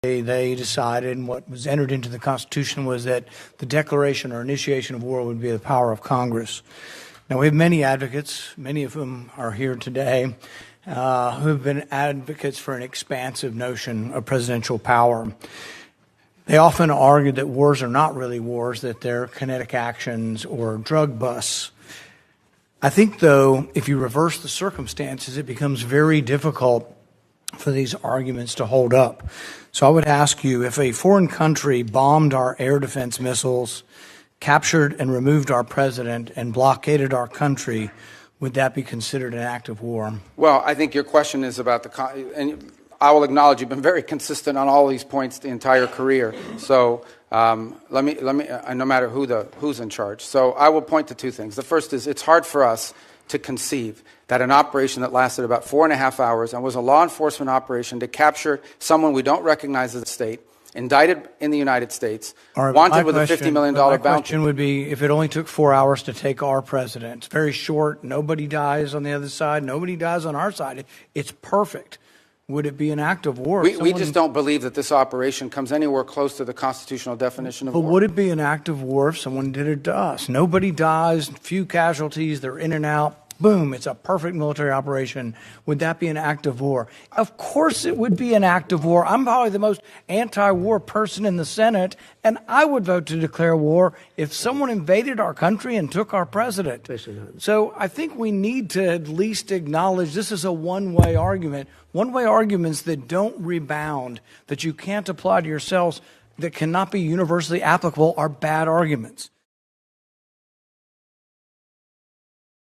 they decided, and what was entered into the Constitution was that the declaration or initiation of war would be the power of Congress. Now, we have many advocates, many of whom are here today, who have been advocates for an expansive notion of presidential power. They often argue that wars are not really wars, that they're kinetic actions or drug busts. I think, though, if you reverse the circumstances, it becomes very difficult for these arguments to hold up. So I would ask you, if a foreign country bombed our air defense missiles, captured and removed our president, and blockaded our country, would that be considered an act of war? Well, I think your question is about and I will acknowledge you've been very consistent on all these points the entire career. So let me. No matter who's in charge. So I will point to two things. The first is it's hard for us to conceive that an operation that lasted about 4.5 hours and was a law enforcement operation to capture someone we don't recognize as a state, indicted in the United States, wanted with a $50 million bounty. My question would be, if it only took 4 hours to take our president, it's very short, nobody dies on the other side, nobody dies on our side, it's perfect. Would it be an act of war? We just don't believe that this operation comes anywhere close to the constitutional definition of war. But would it be an act of war if someone did it to us? Nobody dies, few casualties, they're in and out. Boom, it's a perfect military operation. Would that be an act of war? Of course it would be an act of war. I'm probably the most anti-war person in the Senate, and I would vote to declare war if someone invaded our country and took our president. So I think we need to at least acknowledge this is a one-way argument. One-way arguments that don't rebound, that you can't apply to yourselves, that cannot be universally applicable, are bad arguments.